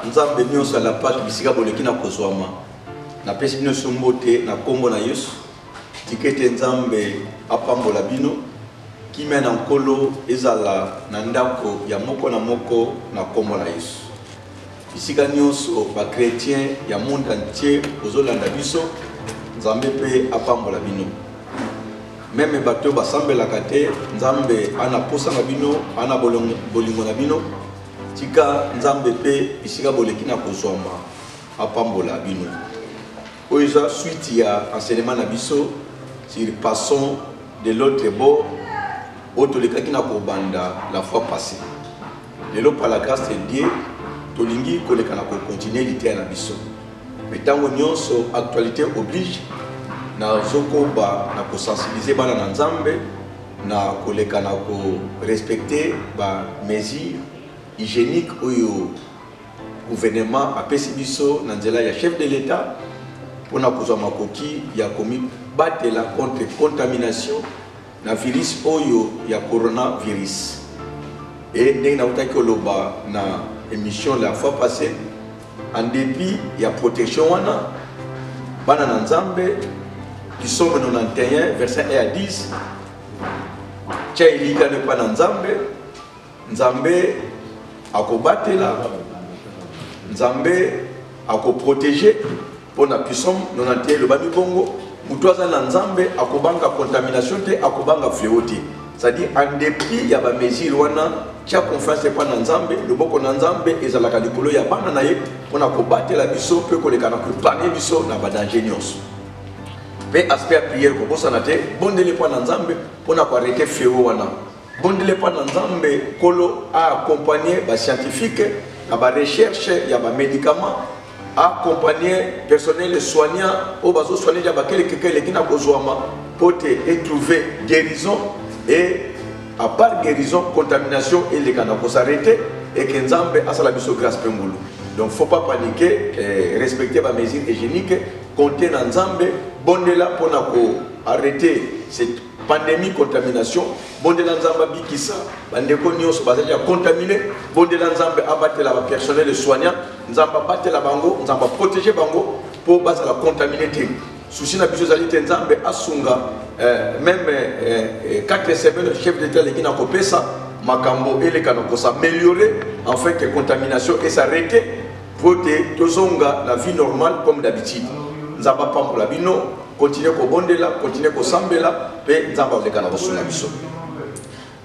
nzambe nyonso à la page bisika boleki na kozwama na pesi bino sombote na kombo na Yesu tikete nzambe apambola bino kimia na nkolo ezala na ndako ya moko na kombo na Yesu bisika nyonso ba chrétien ya monde entier ozolanda biso nzambe pe apambola bino même bato basambelaka te nzambe ana posa na bino ana bolingo na bino tika nzambe pe bisika boleki na kozwama apambola bino oyo suite ya enseignement na biso sur passons de l'autre bord otolekaki na kobanda la fois passée lelo par la grâce de Dieu tolingi koleka na continuer l'ité na biso mais tango nyonso actualité oblige na zokoba na ko sensibiliser bana na nzambe na koleka na ko respecter ba mesures hygiéniques oyo gouvernement apesi biso na nzela ya chef de l'État pour na kozwa makoki ya komi batela contre contamination na virus oyo ya coronavirus et ndenge na utaki oloba na émission la fois passée en dépit ya protection wana bana na nzambe qui sont 91 verset 1 à 10 tia ilika ne pa na nzambe akobatela nzambe akoprotéger pour na puissance 91 le bami bongo mutoza na nzambe akobanga contamination te akobanga fléau te c'est-à-dire en dépit ya ba mesure wana tia confiance pa na nzambe loboko na nzambe ezalaka likolo ya bana na ye pour na kobatela biso pe koleka na kopane biso na ba danger nyonso pe aspect prière ko bosana te bondele pa na nzambe pour na ko arrêter fléau wana bondele pa na nzambe kolo a accompagner ba scientifique na ba recherche ya ba médicaments accompagner personnel soignant au bazo soigner ya ba quelqu'un qui na kozwama pour te trouver guérison et à part guérison contamination et les kana ko s'arrêter et que nzambe asala biso grâce pembulu donc faut pas paniquer respecter ba mesures hygiéniques compter na nzambe bondela pour na ko arrêter cette pandémie contamination bondela nzamba bikisa bandeko nyonso bazali contaminé bondela nzambe abatela ba personnel soignant nzamba batela bango nzamba protéger bango pour bazala contaminé te souci na biso zali te nzambe asunga même 4 semaines chef d'état leki na kopesa makambo eleka na ko s'améliorer afin que contamination et s'arrêter pour te tozonga la vie normale comme d'habitude nzamba pambola bino continuer ko bondela continuer ko sambela pe nzamba oleka na bosunga biso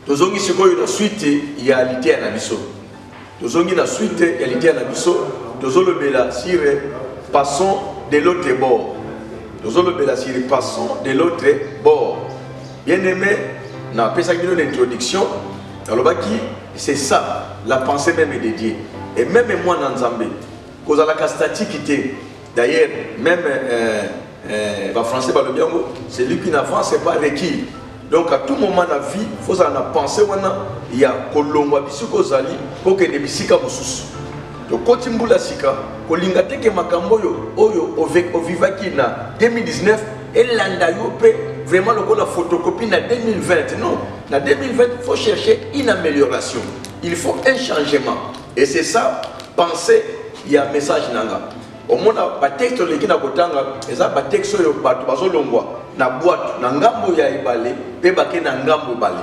tozongi sikoyo na suite ya lité na biso tozongi na suite ya lité na biso tozolobela sire passons de l'autre bord tozolobela sire passons de l'autre bord bien aimé na pesa kino l'introduction alobaki c'est ça la pensée même de Dieu et même moi na nzambe kozala ka statique te d'ailleurs même français c'est lui qui n'avance, c'est pas requis. Donc à tout moment de la vie, il faut en penser il y a kolongwa bisuko zali pour que les bisika mususu. Donc quand tu mbula sika, kolingate ke makambo oyo ovivaki na 2019 et landa yo pe vraiment le la photocopie na 2020. Non, na 2020 il faut chercher une amélioration. Il faut un changement. Et c'est ça, penser il y a un message nanga. Au moins ba texte leki na kotanga eza ba texte yo bato bazolongwa na boîte na ngambo ya ibale pe bake na ngambo bale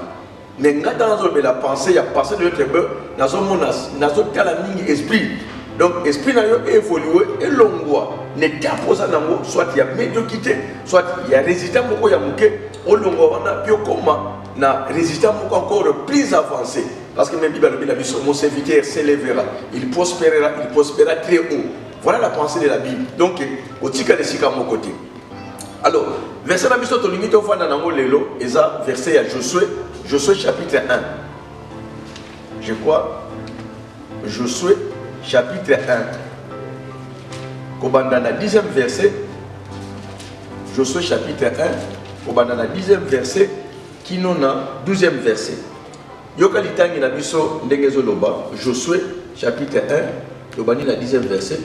mais ngata nazo be la pensée ya pensée de notre be nazo mona nazo tala mingi esprit donc esprit na yo évoluer et longwa ne taposa nango soit ya médiocrité soit ya résultat moko ya muke o longwa wana pio koma na résultat moko encore plus avancé parce que même Bible la biso mon serviteur s'élèvera il prospérera très haut. Voilà la pensée de la Bible. Donc, au tika de sika mon côté. Alors, verset la mission de limite au fond dans lelo, eza verset à Josué chapitre 1. Je crois, Josué chapitre 1. Kobandana 10e verset. Josué chapitre 1. Kobandana 10e verset. Kinona 12e verset. Yoka litangi na biso ndengezo loba. Josué chapitre 1. Kobani la 10e verset.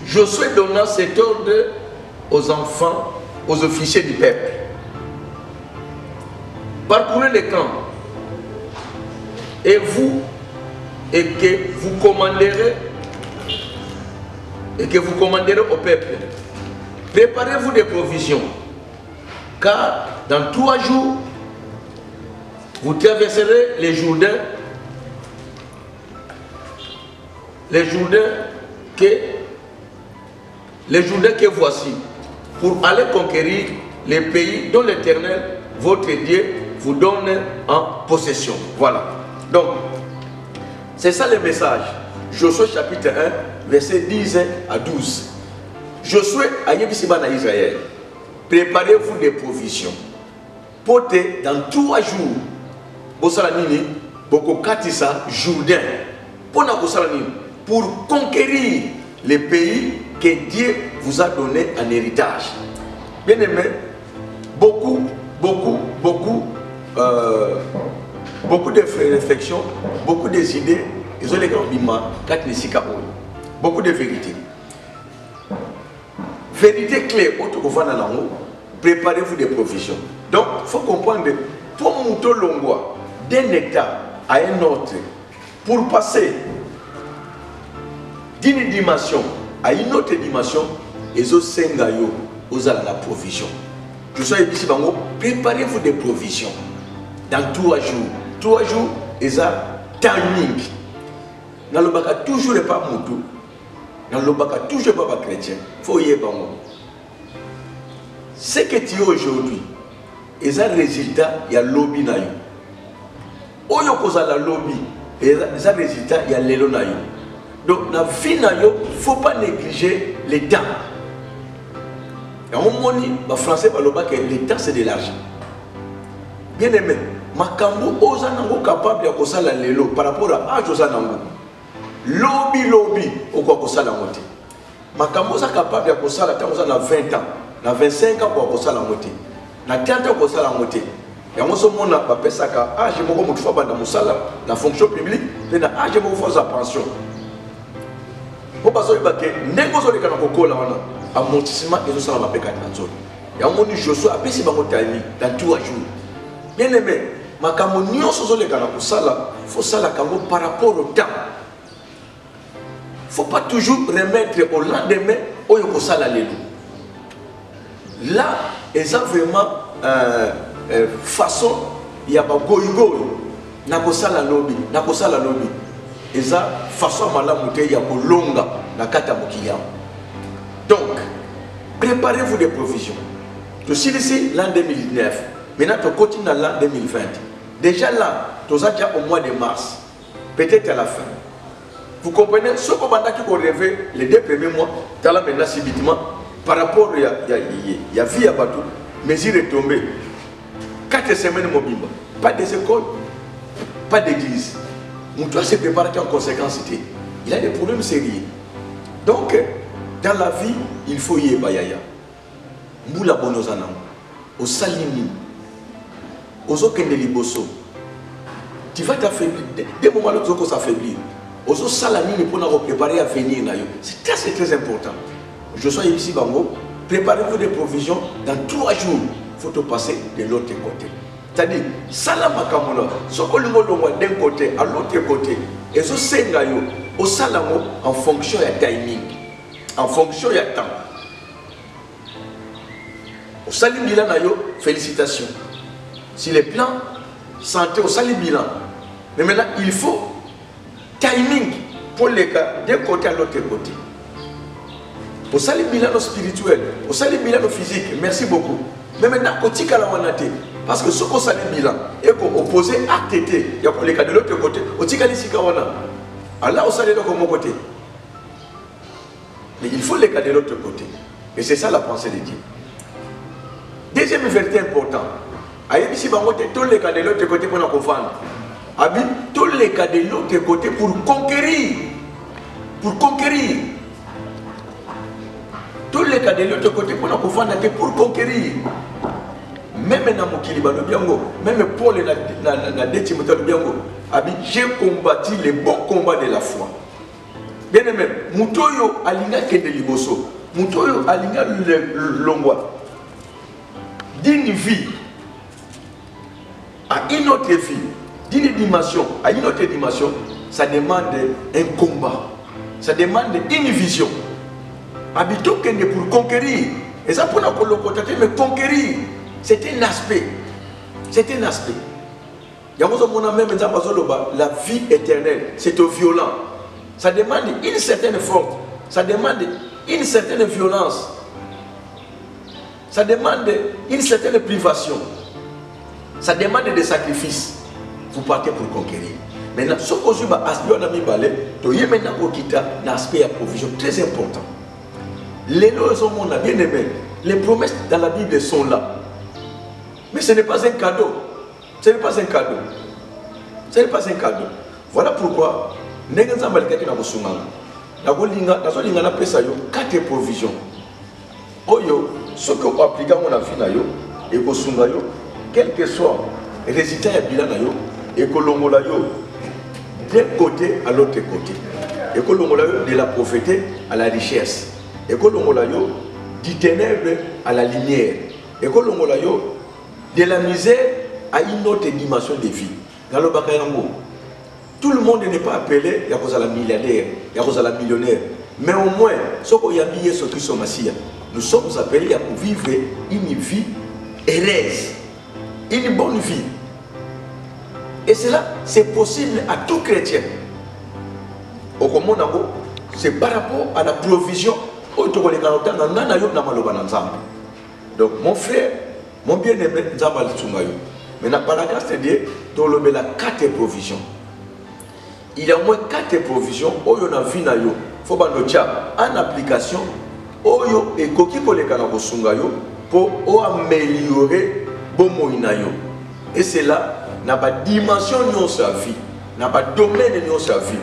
Josué donna cet ordre aux enfants, aux officiers du peuple. Parcourez les camps et que vous commanderez et que vous commanderez au peuple. Préparez-vous des provisions, car dans 3 jours, vous traverserez les Jourdains que voici, pour aller conquérir les pays dont l'Éternel, votre Dieu, vous donne en possession. Voilà. Donc, c'est ça le message. Josué chapitre 1, verset 10 à 12. Josué a dit à Israël, préparez-vous des provisions. Portez dans 3 jours, pour conquérir les pays que Dieu vous a donné en héritage. Bien aimé, beaucoup de réflexions, beaucoup des idées, beaucoup de vérités. Vérité claire, préparez-vous des provisions. Donc, il faut comprendre, pour monter l'ongwa d'un état à un autre, pour passer d'une dimension à une autre dimension, et zo sengayo ozala la provision. Je suis ici, préparez-vous des provisions. Dans 3 jours. 3 jours, et ça, timing. Dans le bac, toujours pas moutou. Dans le bac, toujours pas chrétien. Il faut y aller. Ce que tu es aujourd'hui, et ça, résultat, il y a lobby na yo. Oyo koza la lobby, et ça, résultat, il y a l'élo na yo. Donc, dans la vie, il ne faut pas négliger les temps. Et on moni, les Français parlent que le temps c'est de l'argent. Bien aimé, makambo oza nango capable de faire la lelo par rapport à âge oza nango. Lobby, au quoi que ça la moitié. Makambo oza capable de faire la temps oza na 20 ans, na 25 ans pour faire la moitié, na 30 ans pour faire la moitié. Et on se montre pas penser qu'à âge moko mutu fa banda musala, la fonction publique, mais na âge moko fa sa pension. Pour passer que négozo de kana kokola wana amortissement et ça va péter dans et on dit Josué a passé bango tani dans 3 jours. Bien aimé, makambo nyonso zo le kana kusala, faut ça la kango par rapport au temps. Faut pas toujours remettre au lendemain oyo kosala lelo. Là, et ça vraiment façon il y a pas goy na kosala lobby, et ça façon malamu te ya kolonga na kata mokiya. Donc, préparez-vous des provisions. Tu sais ici l'an 2019, maintenant tu continues dans l'an 2020. Déjà là, tu as déjà au mois de mars, peut-être à la fin. Vous comprenez, ce qu'on a rêvé les 2 premiers mois, tu as là maintenant subitement, par rapport à y a vie à bateau, mesure est tombée. 4 semaines mobile, pas des écoles, pas d'église. On doit se préparer en conséquence. Il a des problèmes sérieux. Donc, dans la vie, il faut y aller. Moula bonozana, au salimi, aux okende liboso. Tu vas t'affaiblir. Dès moments où tu vas s'affaiblir, aux salamini pour nous préparer à venir. C'est très important. Je suis ici, Bango. Préparez-vous des provisions. Dans 3 jours, il faut te passer de l'autre côté. C'est-à-dire, salama kamona, ce que le monde d'un côté à l'autre côté, et ce sengayo, au salamo en fonction de timing, en fonction de temps. Au salim bilan, félicitations. Si les plans santé au salim bilan, mais maintenant il faut timing pour les cas d'un côté à l'autre côté. Au salim bilan spirituel, au salim bilan physique, merci beaucoup. Mais maintenant, au tika la wanate. Parce que ce qu'on s'est dit là, et qu'on opposait acte était, il y a les cas de l'autre côté, au Tikali Sikawana. Allah, on s'est dit de mon côté. Mais il faut les cas de l'autre côté. Et c'est ça la pensée de Dieu. Deuxième vérité importante. Aïe, si on tous les cas de l'autre côté pour nous confondre. Abi, tous les cas de l'autre côté pour conquérir. Pour conquérir. Tous les cas de l'autre côté pour nous confondre, pour conquérir. Même dans mon Kiliba, même Paul et la Timothée, j'ai combattu les bons combats de la foi. Bien aimé, Moutoyo alinga kende liboso, Moutoyo alinga longwa. D'une vie à une autre vie, d'une dimension à une autre dimension, ça demande un combat, ça demande une vision. Habito kende pour conquérir. Et ça pour nous mais conquérir, c'est un aspect. C'est un aspect. La vie éternelle, c'est au violent. Ça demande une certaine force. Ça demande une certaine violence. Ça demande une certaine privation. Ça demande des sacrifices. Vous partez pour conquérir. Maintenant, ce que je veux dire, c'est un aspect de provision très important. Les lois sont bien aimé. Les promesses dans la Bible sont là. Mais ce n'est pas un cadeau. Ce n'est pas un cadeau. Ce n'est pas un cadeau. Voilà pourquoi, nous avons quatre provisions. Ce que vous appliquez à mon avis, et quel que soit le résultat et que l'on d'un côté à l'autre côté. Et que l'on de la pauvreté à la richesse. Et que l'on du ténèbre à la lumière. Et que l'on de la misère à une autre dimension de vie. Dans le Bakayango, tout le monde n'est pas appelé à cause de la milliardaire, à cause de la millionnaire. Mais au moins, ce qu'on y a mis, ce qui sont massifs, nous sommes appelés à vivre une vie heureuse, une bonne vie. Et cela, c'est possible à tout chrétien. Au Comonango, c'est par rapport à la provision. Donc, mon frère, mon bien-aimé, Nzambal Tsungayo. Maintenant, par la grâce de Dieu, dans le la 4 provisions. Il y a au moins 4 provisions. Oyo na vie na yo. Faut pas nous dire en application. Oyo et koki koleka na kosungayo pour améliorer bon moinayo. Et c'est là, n'a pas dimension de sa vie, n'a pas domaine de sa vie,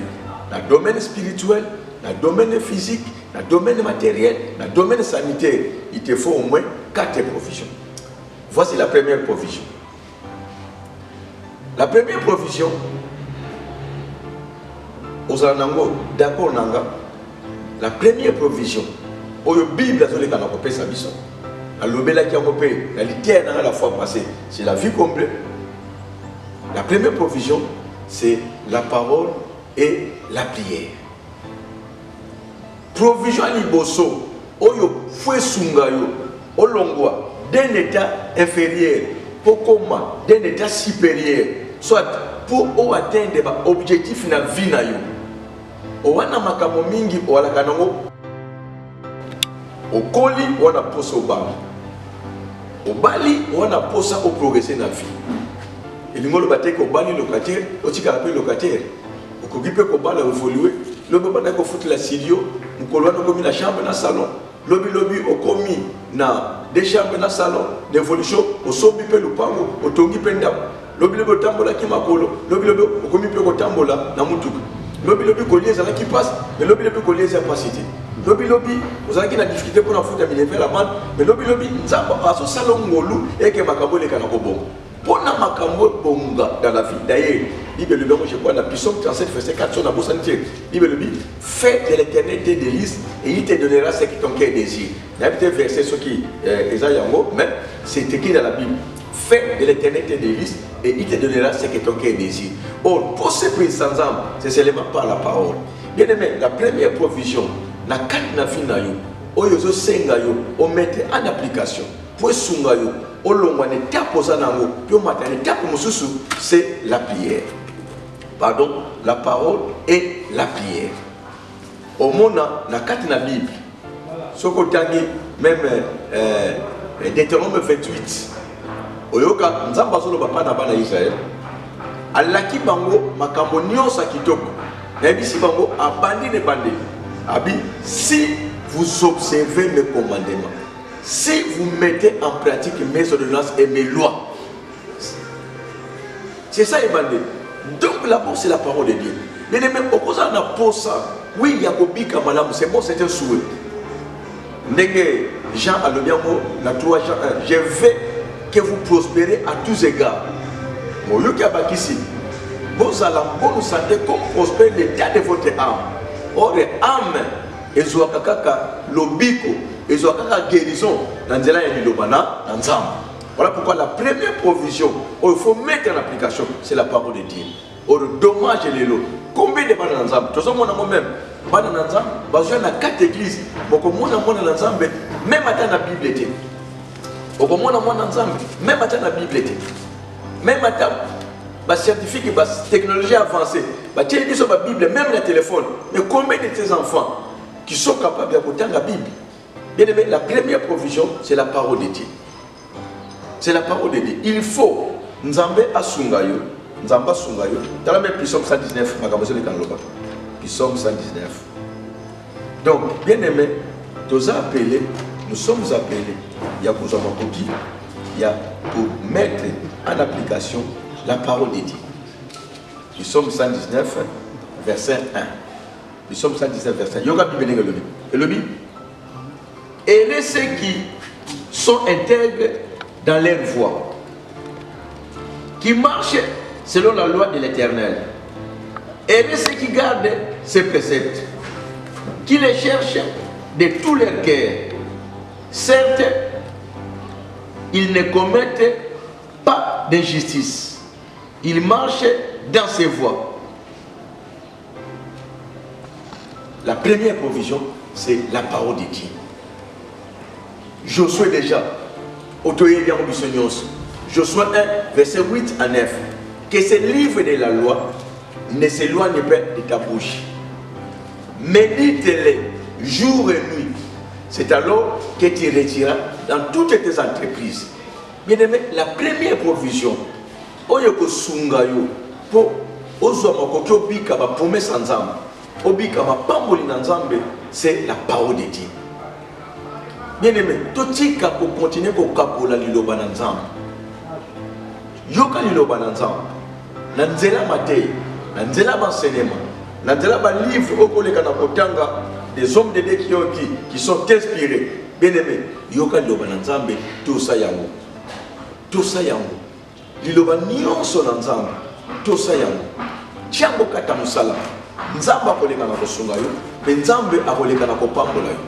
dans le domaine spirituel, dans le domaine physique, dans le domaine matériel, dans le domaine sanitaire. Il te faut au moins 4 provisions. Voici la première provision. La première provision, aux Anango, d'accord, Nanga, la première provision, au Bible, la lobela qui a coupé, la litière la fois passée, c'est la vie complète. La première provision, c'est la parole et la prière. Provision à l'iboso, oyo fouet sungayo, olongwa, d'un état inférieur, pour comment, d'un état supérieur, soit pour atteindre l'objectif de la vie. Owana makamo mingi wala kanango okoli wana posa obali obali wana posa o progresser na vie elingolo bateke obali locataire otika pe locataire okokipe ko bala évoluer lobi bana ko foutre la studio mkolwana komi na chambre na salon lobi okomi na des chambres na salon d'évolution osombi pe lupango otongi pe ndako lobi otambola ki makolo lobi okomi pe ko tambola na mutuka lobi collier ça qui passe mais lobi collier ça pas cité lobi vous avez une difficulté pour la foutre à la main mais lobi ça passe au salon ngolu et que makambo le kana ko bon pour na makambo bonga dans la vie d'ailleurs Bible le je crois la puissance 37 verset 4 sur la bourse entière Bible le fais de l'Éternel tes délices et il te donnera ce que ton cœur désire. Il y a peut-être verset ce qui mais c'est écrit dans la Bible. Fais de l'Éternel tes délices et il te donnera ce que ton cœur désire. Or, pour se prier sans âme, c'est seulement par la parole. Bien aimé, la première provision, la 4 na fin na yo, oyo senga yo, o mettre en application. Pour sunga yo, o longwane taposa nango, puis o matane tapo mususu, c'est la prière. Pardon, la parole et la prière. Au monde, la 4 na Bible, ce qu'on tangi, même Deutéronome 28. Oyoka nzamba solo papa na bana Israël alaki bango makambo nyonso kitoko na bisi bango abandi ne bandi abi si vous observez mes commandements si vous mettez en pratique mes ordonnances et mes lois c'est ça ebandi donc là-bas c'est la parole de Dieu mais même opposant na posa oui yakobika malamu c'est bon c'est un souhait ndenge Jean alobiango na 3 Jean 1 je vais que vous prospérez à tous égards. Vous allez bonne santé comme prospère l'état de votre âme. Or, l'âme, et l'obiko, et guérison, dans voilà pourquoi la première provision, il faut mettre en application, c'est la parole de Dieu. Or, dommage les lots. Combien de balles dans l'âme? Tout ça, moi même, bana na nzambe bazwa na 4 églises bokomona mwana na nzambe même ata na Bible était bokomona mwana na nzambe même ata na Bible était même ata ba scientifique ba technologie avancée ba tiens biso ba Bible même le téléphone. Mais combien de tes enfants qui sont capables de comprendre la Bible? Bien aimé, la première provision c'est la parole de Dieu. C'est la parole de Dieu. Il faut Nzambe asungayo, Nzamba sungayo. Dans la même Psaume 119, Psaume 119. Donc, bien aimé, nous sommes appelés, il y a pour mettre en application la parole de Dieu. Psaume 119, verset 1. Psaume 119, verset 1. Yoga Bible et le Bible. Et ceux qui sont intègres dans leur voie, qui marchent selon la loi de l'Éternel, et ceux qui gardent ses préceptes, qui les cherchent de tout leur cœur. Certes, ils ne commettent pas d'injustice, ils marchent dans ses voies. La première provision, c'est la parole de Dieu. Josué déjà, Josué 1, verset 8 à 9. Que ce livre de la loi ne s'éloigne pas de ta bouche. Médite-les jour et nuit. C'est alors que tu retireras dans toutes tes entreprises. Bien aimé, la première provision, oyoko sungayo po ozoma koki obika ba promesse nzambe, obika ba pamboli na nzambe, c'est la parole de Dieu. Bien aimé, totika ko continuer ko kapola liloba na nzambe. Yoka liloba na nzambe. Na nzela matei, na nzela enseignement, na nzela ba livre okoleka na kotanga des hommes de Dieu qui sont inspirés. Bien aimé, yoka liloba na nzambe, tout ça yango. Tout ça yango. Liloba nyonso na nzambe, tout ça yango. Tiambo kata musala. Nzambe akoleka na kosunga yo, mais nzambe akoleka na kopambola yo.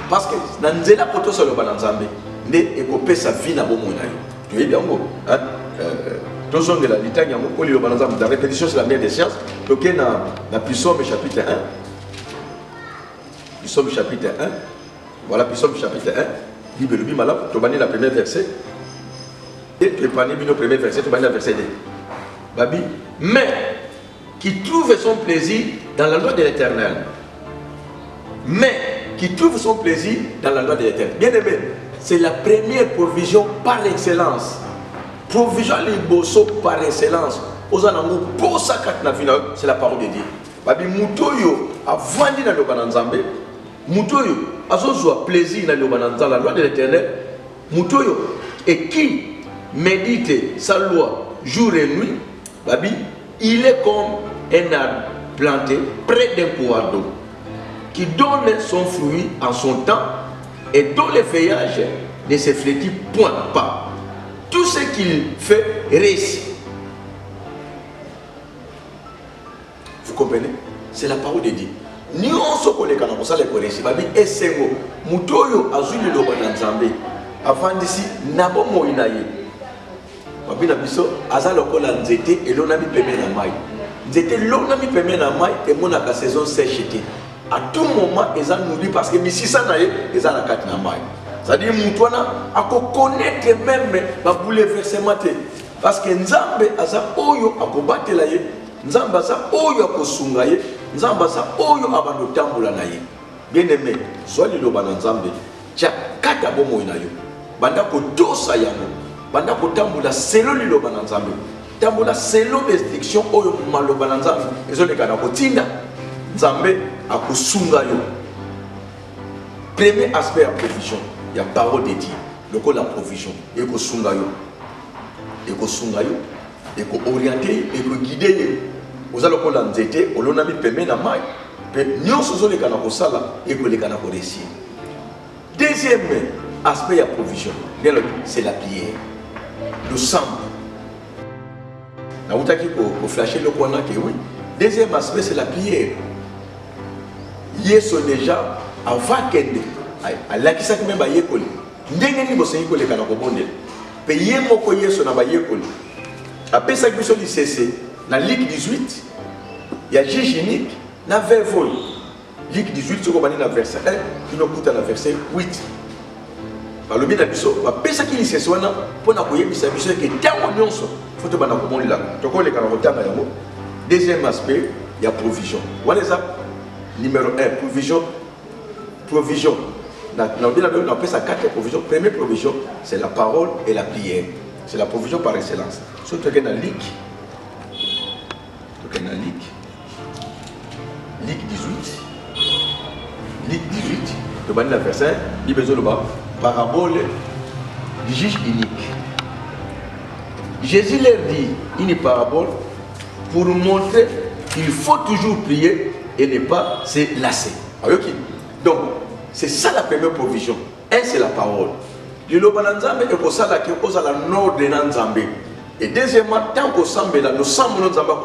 Parce que na nzela poto sa loba na nzambe, nde ekopesa vie na bomo na yo. Tu es bien ngo, hein? Tous de la litanie yango ko liloba na nzambe, la répétition c'est la mère des sciences. Donc na Psaume chapitre 1. Psaume chapitre 1. Voilà Psaume chapitre 1. Bible le bimala, tu bani la première verset. Et tu bani le premier verset, tu bani la verset 2. Babi, mais qui trouve son plaisir dans la loi de l'Éternel. Mais qui trouve son plaisir dans la loi de l'Éternel. Bien aimé, c'est la première provision par excellence. Provision liboso par excellence. C'est la parole de Dieu. Babi mutoyo avandi na loba na nzambe. Mutoyo azozwa plaisir na loba na nzambe, la loi de l'Éternel. Mutoyo et qui médite sa loi jour et nuit. Babi, il est comme un arbre planté près d'un courant d'eau qui donne son fruit en son temps et dont le feuillage ne se flétrit point pas. Tout ce qu'il fait réussit. Vous comprenez? C'est la parole de Dieu. Nyonso koleka na kosala ko réussit. Babi esengo mutoyo azuli loba na nzambe avant d'ici nabo moina ye. Babi na biso azalo kola nzete elona mi peme na mai. Nzete elona mi peme na mai et monaka saison sèche te. À tout moment ils ont nourri parce que misisa na ye ils ont la carte na mai. C'est-à-dire mutwana ako connaître même ba bouleversement te parce que nzambe aza oyo akobatela ye, nzambe aza oyo akosunga ye, nzambe aza oyo abando tambola na ye. Bien aimé, soit liloba na nzambe tia kata bomo na yo banda ko tosa yango banda ko tambola selo liloba na nzambe tambola selo restriction oyo maloba na nzambe ezoleka na kotinda nzambe akosunga yo. Premier aspect à provision, il y a parole de Dieu. Le coup la provision, et que sungayo, et que sungayo, et que orienter, et que guider. Vous allez le nzete, on l'a mis permet na mai, mais nous sommes les canaux sala et que les canaux réussir. Deuxième aspect à provision, c'est la prière, le sang. Na utaki pour flasher le coin que oui. Deuxième aspect c'est la prière. Yeso déjà avant kende alakisaki me bayekoli ndenge ni bosengi koleka na kobondela pe ye moko yeso na bayekoli apesaki biso lisese na ligue 18 ya juge unique na 20 vol Ligue 18, ce qu'on va dire dans le verset 1, qui nous coûte dans le verset 8. Par le bien d'abisso, on va penser qu'il s'est soigné pour nous accueillir, mais c'est que tant on y est, il faut que nous ayons là. Donc, on est quand même. Deuxième aspect, il y a provision. Voilà ça. Numéro 1, provision. Provision. On appelle ça 4 provisions. Première provision, c'est la parole et la prière. C'est la provision par excellence. Surtout que dans la Ligue, Ligue 18, Ligue 18, le bas de la verset 1, il y a besoin de parabole du juge unique. Jésus leur dit une parabole pour nous montrer qu'il faut toujours prier et ne pas se lasser. Donc, c'est ça la première provision. Un, c'est la parole. Et deuxièmement, tant qu'on s'en là, nous sommes nos zamba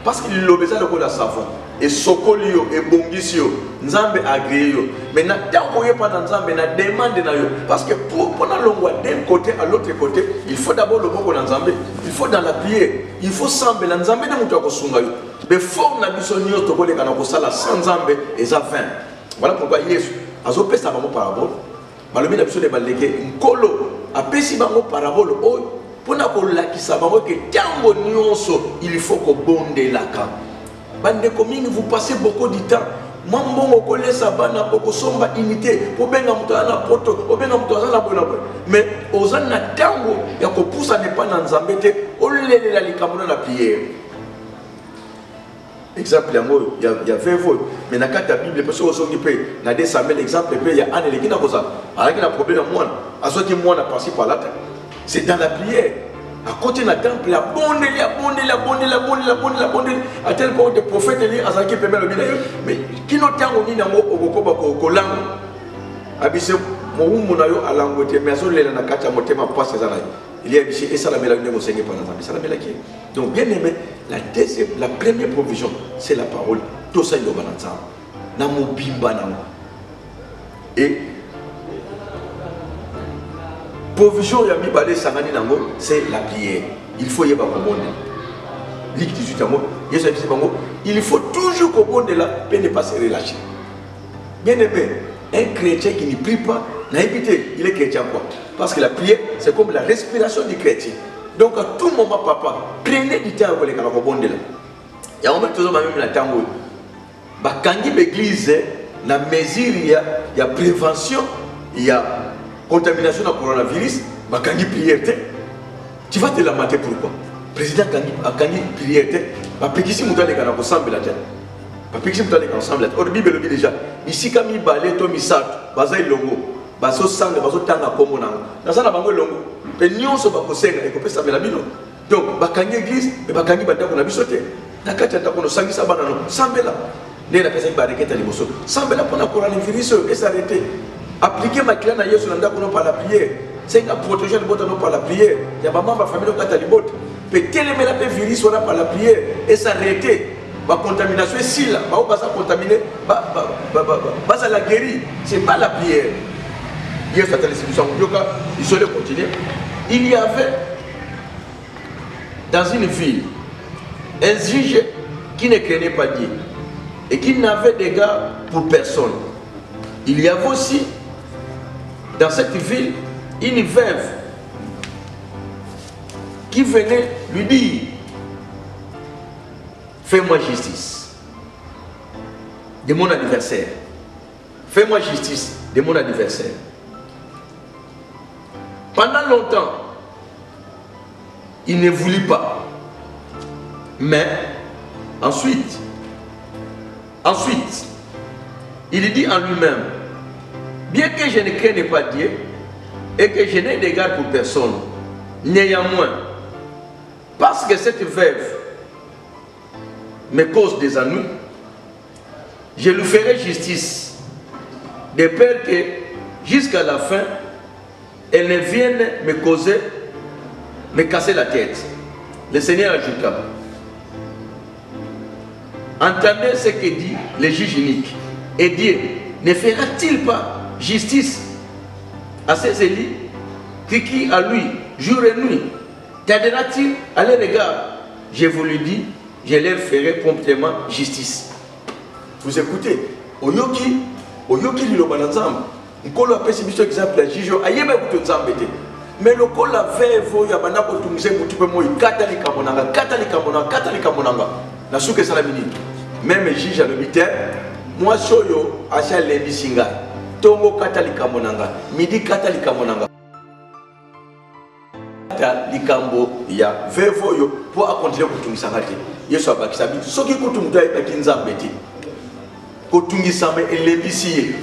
parce qu'il a besoin de la savon. Et sokolio et bongisio, nzambe agréyo. Mais tant qu'on y pas dans nzambe, na demande na yo. Parce que pour la longue d'un côté à l'autre côté, il faut d'abord le mot dans nzambe. Il faut dans la prière. Il faut sembler dans nzambe de muto ko sunga yo. Mais fort na biso nyo to ko le kana ko sala sans nzambe et ça fin. Voilà pourquoi Yesu azo pesa ba mo parabole. Balobi na biso de baleke nkolo apesi ba mo parabole o pour na ko lakisa ba mo ke tango nyonso il faut ko bonde laka. Bande commune, vous passez beaucoup de temps. Mambo kole sabana poko somba imité pour benga mutana poto obenga mutana bona. Mais ozana tango ya ko poussa ne pas na nzambete olele la likamuna la prière. Exemple il y a 20 voix mais dans la Bible parce que ozongi pe na des Samuel exemple pe il y a un qui na koza avec un problème moi azoti moi na passé par là. C'est dans la prière. À côté de la temple, la bonne, à tel point que le prophète dit à Zaki Pemel, mais qui n'a pas dit au langue Abissé, mon monayo à langue, mais à son lait, la carte à mon thème, pas ces années. Il y a Abissé et ça la mélange de mon Seigneur pendant ça la mélange. Donc, bien aimé, la première provision, c'est la parole. Tout ça, il y a un ensemble. Namo bimba namo. Et provision yami balé sangani nango c'est la prière. Il faut y avoir un monde. Ligue 18 amour, il faut toujours qu'au monde là pour ne pas se relâcher. Bien aimé, un chrétien qui ne prie pas, n'a évité, il est chrétien quoi? Parce que la prière c'est comme la respiration du chrétien. Donc à tout moment papa, prenez du temps pour les canaux au monde là. Il y a un moment toujours même la tango. Bah quand l'église, la mesure il y a prévention, il y a contamination du coronavirus, bah quand il prière, tu vas te lamenter pourquoi? Président quand il prière, bah pékisi mouta les canaux ensemble là. Bah pékisi mouta les canaux ensemble là. Or Bible le dit déjà. Ici quand il balé to misat, baza ilongo, bazo sang, bazo tanga comme on a. Dans ça la bango longo. Mais nous sommes pas possible et qu'on ça met la bino. Donc bah quand l'église, bah quand il bata qu'on a bisoté. Nakata ta qu'on sangi sabana no, sambe là. Né la personne barricade les mosso. Sambe là pour la coronavirus et s'arrêter. Appliquer ma clé à Yesu nanda qu'on par la prière. C'est à protéger le botano par la prière. Il y a pas ma famille qui a les bottes. Peut-être mais la virus on a par la prière et s'arrêter. La contamination est si là, on va pas contaminer, ça la guérir. C'est pas la prière. Hier ça t'a laissé il faut continuer. Il y avait dans une ville un juge qui ne craignait pas Dieu et qui n'avait d'égard pour personne. Il y avait aussi dans cette ville une veuve qui venait lui dire: fais-moi justice de mon adversaire. Fais-moi justice de mon adversaire. Pendant longtemps, il ne voulut pas. Mais ensuite, il dit en lui-même: bien que je ne craigne pas Dieu et que je n'ai d'égard pour personne, néanmoins, parce que cette veuve me cause des ennuis, je lui ferai justice, de peur que jusqu'à la fin, elle ne vienne me causer, me casser la tête. Le Seigneur ajouta: entendez ce que dit le juge unique. Et Dieu ne fera-t-il pas justice à ses élus qui crient à lui jour et nuit? Tardera-t-il à leur égard? Je vous le dis, je leur ferai promptement justice. Vous écoutez, oyoki liloba na nzambe nkolo apesi biso exemple ya jijo ayeba kuto nzambe te mais lokola veuve oyo abanda kotungisa mutu mpe moi kata likambo nanga na suka esalami nini même juge alobi te mwasi oyo asi alembisi ngai ntongo kata likambo nanga midi kata likambo nanga likambo ya veuve oyo mpo akontinue kotungisanga te yesu abakisa biso soki kutu mutu ayebaki nzambe te kotungisama elembisi ye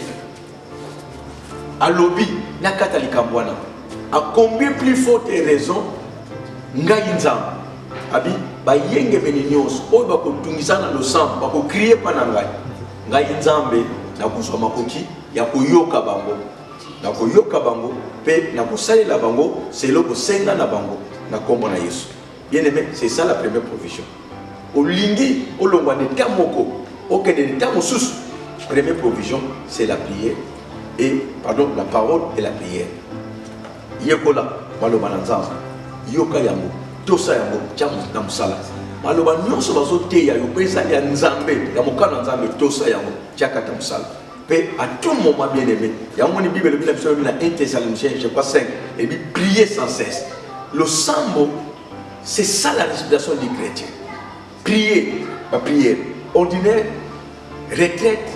alobi nakata likambo wana a combien plus forte raison ngai nzambe abi bayenge beni nyonso oyo bakotungisa na losambo bakokrie mpa na ngai nzambe nakozwa makoki ya koyoka bango mpe nakosalela bango selo kosenga na bango na kombo na yesu. Bien aimé, c'est ça la première provision. Olingi olongwa neta moko okende neta mosusu. Première provision, c'est la prière et la parole et la prière. Yekola maloba na nzambe yoka yango tosa yango tiamu na musala maloba nyonso bazoteya yo pesa ya nzambe ya mokana nzambe tosa yango tiaka ta musala pe à tout moment bien aimé yango ni bible le biso na 1 Thessaloniciens je crois 5 et puis prier sans cesse. Le sambo c'est ça la respiration du chrétien. Prier, la prière ordinaire, retraite,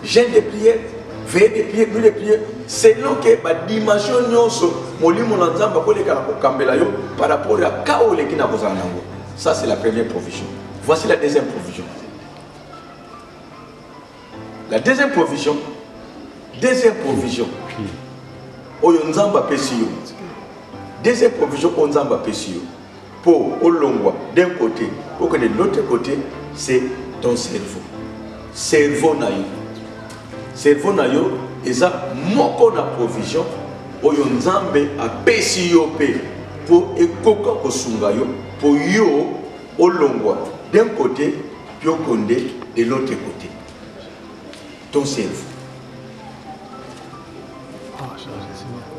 jeûne de prière, veille de prière, nuit de prière, selon que la dimension nyonso molimo na nzamba ko leka ko kambela yo par rapport à kao leki na kozana nango. Ça c'est la première provision. Voici la deuxième provision. La deuxième provision. Oyo nzamba pesi yo. Deuxième provision on nzamba pesi yo. Pour olongwa d'un côté, pour que de l'autre côté, c'est ton cerveau. Cerveau na yo, eza moko na provision oyo nzambe apesi yo pe pour ekoka kosunga yo pour yo olongwa d'un côté puis okonde de l'autre côté. Ton cerveau.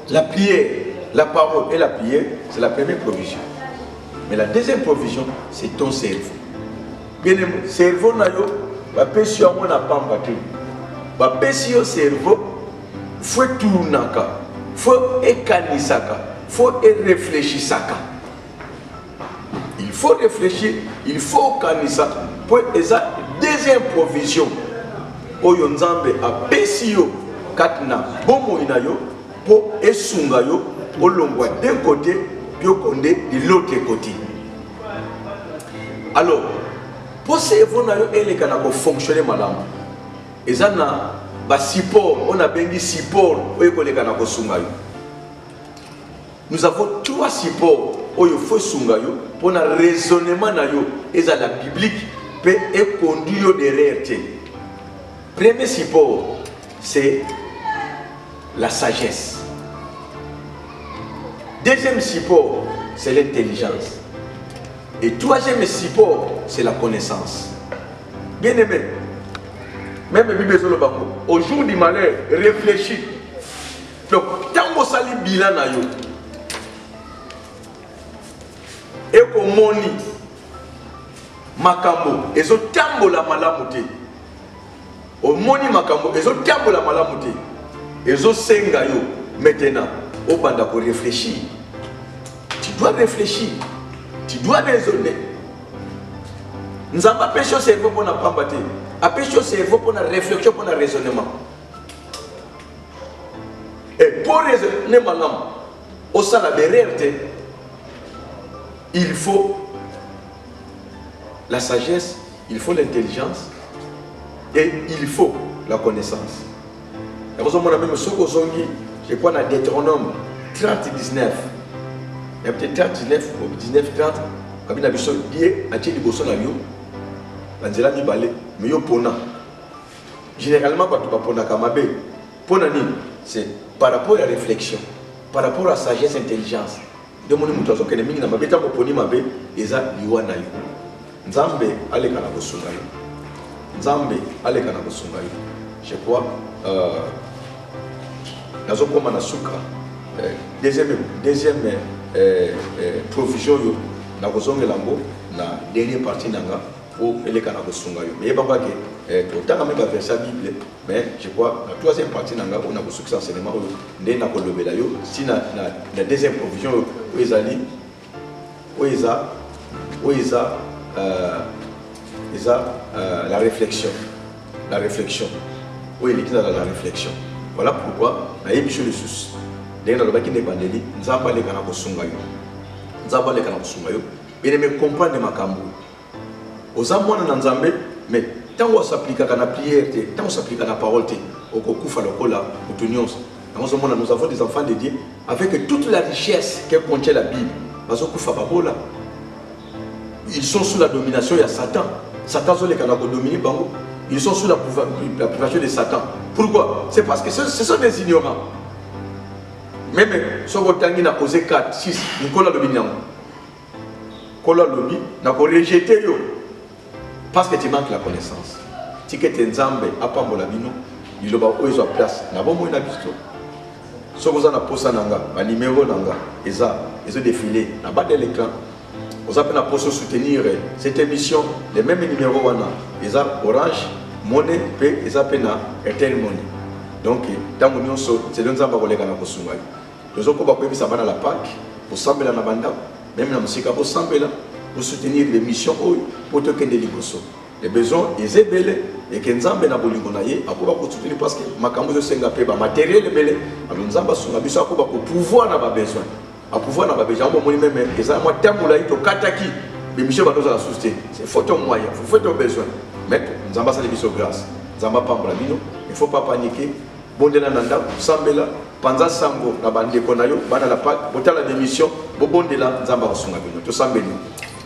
La prière, la parole et la prière, c'est la première provision. Mais la deuxième provision, c'est ton cerveau. Bien aimé, cerveau na yo, ba pesi yo na pamba te. Ba pesi yo cerveau, faut tournaka, faut ekanisaka, faut réfléchisaka. Il faut réfléchir, il faut kanisa pour eza deuxième provision. Oyo nzambe a pesi yo katina bomo ina yo pour esunga yo olongwa d'un côté puis okonde de l'autre côté. Alors, pour cerveau na yo eleka na ko fonctionner malamu. Eza na ba support, on a bengi support oyo koleka na ko sunga yo. Nous avons trois supports oyo faut sunga yo pour na raisonnement na yo eza la biblique peut et conduire yo derrière te. Premier support, c'est la sagesse. Deuxième support, c'est l'intelligence. Et troisième support, c'est la connaissance. Bien aimé, même Bible au jour du malheur, réfléchis. Donc, tant que ça li bilan na yo, et qu'on moni makambo, et zo tambo la malamuté. Au moni makambo, et zo tambo la malamuté. Et zo senga yo, maintenant, au banda pour réfléchir. Tu dois réfléchir. Tu dois raisonner. Nous avons pas péché au cerveau pour ne pas battre. A péché au cerveau pour la réflexion, pour le raisonnement. Et pour raisonner maintenant, au sein de la vérité, il faut la sagesse, il faut l'intelligence et il faut la connaissance. Et vous avez même ce que vous avez dit, je crois dans Deutéronome 30-19. Il y a peut-être 39 ou 19-30. Quand il a vu ça, il a dit que il a dit mais yo pona. Généralement, quand tu vas pona kamabe, pona ni, c'est par rapport à la réflexion, par rapport à la sagesse, intelligence. De mon mutuazo que les mingi na mabe tango poni mabe, eza liwa na yo. Nzambe aleka na kosunga yo. Nzambe aleka na kosunga yo. Je crois nazo koma na suka. Deuxième provision yo na kozongela ngo na dernière partie nanga o eleka na kosunga yo. Mais baba ke autant même verset la Bible, mais je crois la troisième partie on a reçu cet enseignement ndé na kolobela yo si la deuxième provision où ezali la réflexion où il est dans la réflexion. Voilà pourquoi na yebiso le sous ndé na lobaki ne bandeli nzamba le kana kosunga yo bien me comprendre makambo ozamwana na nzambe mais tant on s'applique à la prière, tant on s'applique à la parole, au kokufa lokola, au tunions. Nous avons des enfants de Dieu avec toute la richesse que contient la Bible. Ils sont sous la domination de Satan. Satan sont les canaux dominés par eux. Ils sont sous la privation de Satan. Pourquoi? C'est parce que ce sont des ignorants. Même si on a posé 4, 6, Nicolas Dominant. Nicolas Lobi n'a pas rejeté. Parce que tu manques la connaissance. Si tu es nzambe apambola bino, il y a une place. Na bon moyen bisto. Si vous avez posa nanga, ba numéro nanga, ils ont défilé na bas de l'écran. Vous avez pour soutenir cette émission, les mêmes numéros wana, ils ont Orange, Money, et ils ont Airtel Money. Donc dans mon c'est le nzamba kolega na kosunga. Nous avons pas ça va dans la Pâque pour sambela na banda, même na musika pour sambela. Pour soutenir les missions pour te kende liboso. Les besoins ils ébélé et que nzambe na bolingo na ye akoba ko soutenir parce que makambo zo senga pe ba matériel ébélé alors nzamba sunga biso akoba ko pouvoir na ba besoin a pouvoir na ba besoin mo moni même eza moi tambola ito kataki les missions ba doza la soutenir c'est faute moyen faut faire besoin mais nzamba ça biso grâce nzamba pambola bino il faut pas paniquer bondela nanda sambela panza sango na bande ko na yo bana la Pâque botala des missions bo bondela nzamba sunga bino to sambeli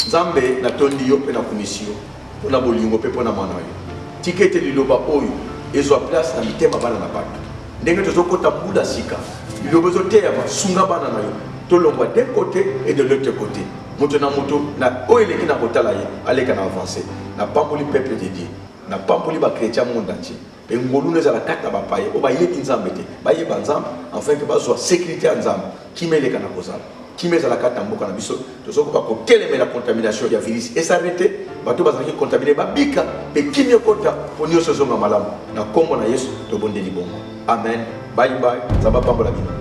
Nzambe na tondi yo pe na commission pour la bolingo pe pour na mwana yo tikete liloba oyo ezwa place na mitema bana na bato ndenge tozokota mbula sika liloba zoteya sunga bana na yo tolongwa d'un côté et de l'autre côté moto na oyo eleki na kotala ye aleka na avancer na pamboli peuple de Dieu na pamboli ba chrétien monde entier pe ngolu nezala kata ba paye o ba yebi nzambe te ba yeba nzambe enfin que bazwa sécurité ya nzambe kimeleka na kozala qui met à la carte en boca na biso to soko ba ko keleme la contamination ya virus et s'arrêter bato bazaki contaminé ba bika pe kimio kota ponyo sozo malamu na kombo na Yesu to bondeli bongo amen bye bye zaba pambola bino.